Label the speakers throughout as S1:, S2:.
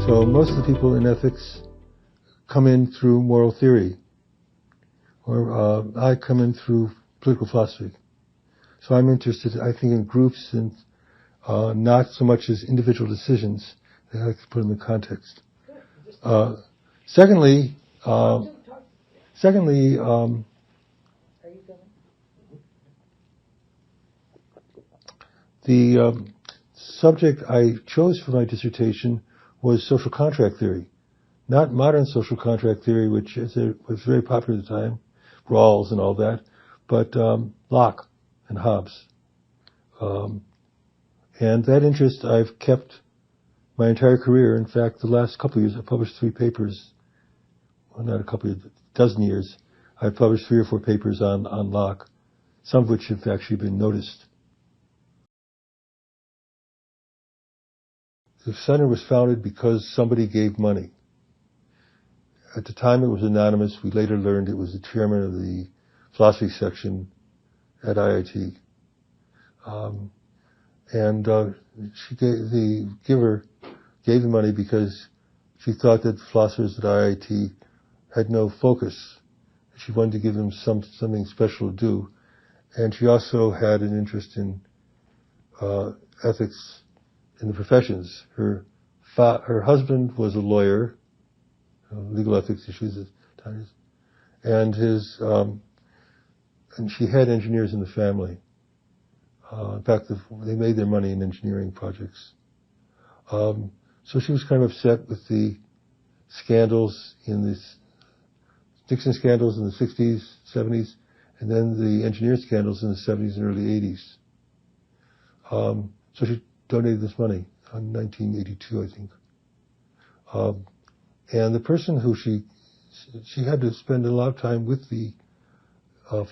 S1: So most of the people in ethics come in through moral theory, or I come in through political philosophy. So I'm interested, I think, in groups and not so much as individual decisions. I like to put them in context. Secondly, the subject I chose for my dissertation was social contract theory, not modern social contract theory, which was very popular at the time, Rawls and all that, but Locke and Hobbes. And that interest I've kept my entire career. In fact, the last couple of years, I've published 3 papers. Well, not a couple of dozen years. I've published 3 or 4 papers on Locke, some of which have actually been noticed. The center was founded because somebody gave money. At the time it was anonymous. We later learned it was the chairman of the philosophy section at IIT. The giver gave the money because she thought that philosophers at IIT had no focus. She wanted to give them something special to do. And she also had an interest in ethics in the professions. Her husband was a lawyer, legal ethics issues at times, and she had engineers in the family. In fact, they made their money in engineering projects. So she was kind of upset with the scandals Nixon scandals in the 60s, 70s, and then the engineer scandals in the 70s and early 80s. So she donated this money in 1982, I think. And the person who she had to spend a lot of time with I don't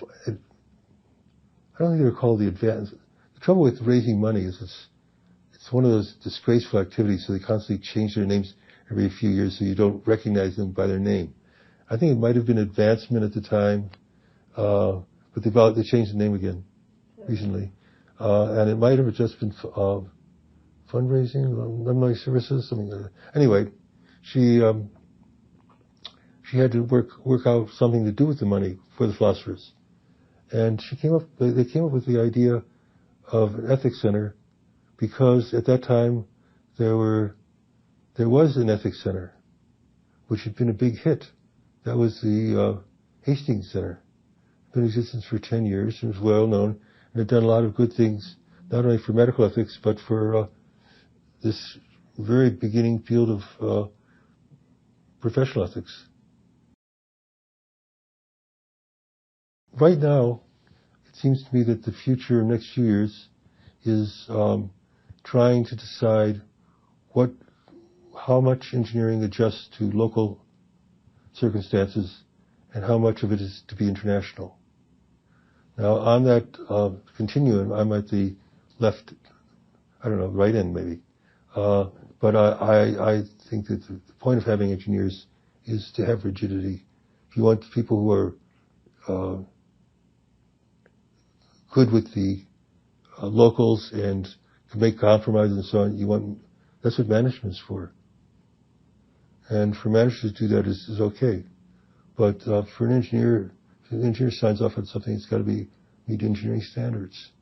S1: think they were called the advance. The trouble with raising money is it's one of those disgraceful activities, so they constantly change their names every few years so you don't recognize them by their name. I think it might have been Advancement at the time, but they changed the name again recently. And it might have just been fundraising, alumni services, something like that. Anyway, she had to work out something to do with the money for the philosophers. And they came up with the idea of an ethics center because at that time there was an ethics center which had been a big hit. That was the Hastings Center. Been in existence for 10 years. It was well known and had done a lot of good things, not only for medical ethics but for this very beginning field of professional ethics. Right now, it seems to me that the future in the next few years is trying to decide how much engineering adjusts to local circumstances and how much of it is to be international. Now, on that continuum, I'm at the left, right end maybe. But I think that the point of having engineers is to have rigidity. If you want people who are good with the locals and can make compromises and so on, that's what management's for. And for managers to do that is okay. But for an engineer, if an engineer signs off on something, it's got to meet engineering standards.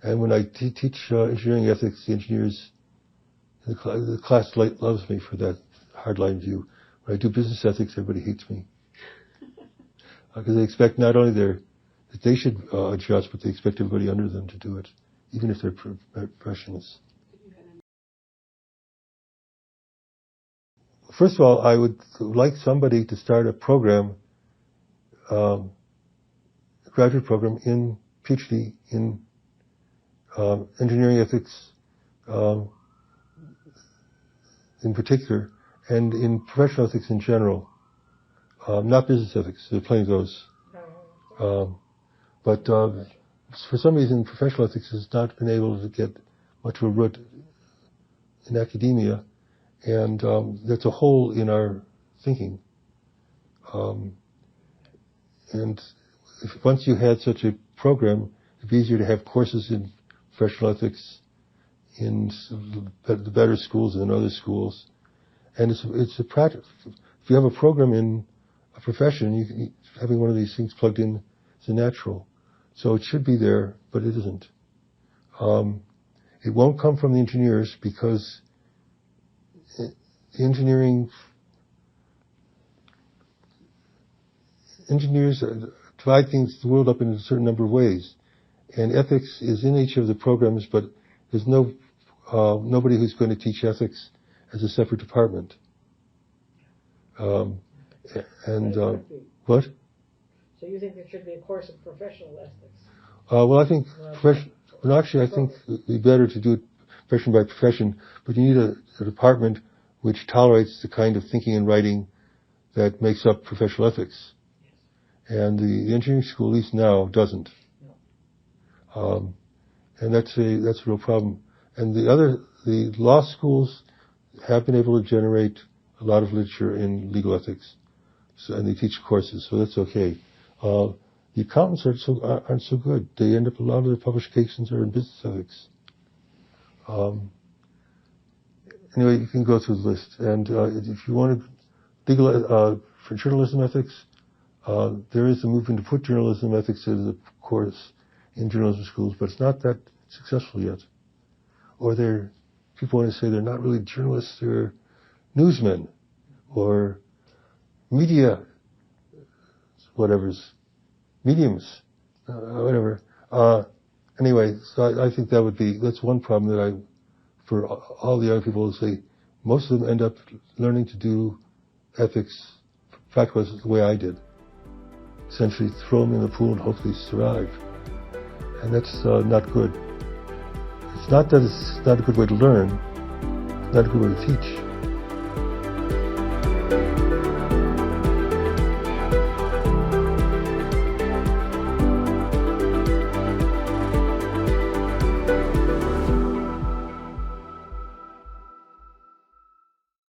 S1: And when I teach engineering ethics, the engineers, the class loves me for that hardline view. When I do business ethics, everybody hates me. Because they expect not only that they should adjust, but they expect everybody under them to do it, even if they're professionals. First of all, I would like somebody to start a program, a graduate program in Ph.D. in engineering ethics in particular, and in professional ethics in general. Not business ethics, there are plenty of those. But for some reason, professional ethics has not been able to get much of a root in academia, and that's a hole in our thinking. And once you had such a program, it'd be easier to have courses in professional ethics in the better schools than other schools. And it's a practice. If you have a program in a profession, having one of these things plugged in is a natural. So it should be there, but it isn't. It won't come from the engineers because engineers divide the world up in a certain number of ways. And ethics is in each of the programs, but there's nobody who's going to teach ethics as a separate department. What?
S2: So you think there should be a course of professional ethics?
S1: Well, I think I think it'd be better to do it profession by profession, but you need a department which tolerates the kind of thinking and writing that makes up professional ethics.
S2: Yes.
S1: And the engineering school, at least now, doesn't.
S2: No.
S1: And that's a real problem. And the law schools have been able to generate a lot of literature in legal ethics, and they teach courses, so that's okay. The accountants aren't so good. They end up, a lot of their publications are in business ethics. Anyway, you can go through the list. And if you want for journalism ethics, there is a movement to put journalism ethics as a course in journalism schools, but it's not that successful yet. Or people want to say they're not really journalists, they're newsmen or media, mediums, whatever. Anyway, so I think that's one problem for all the young people, to say most of them end up learning to do ethics, practical ethics, the way I did. Essentially throw them in the pool and hopefully survive. And that's not good. It's not that it's not a good way to learn, it's not a good way to teach.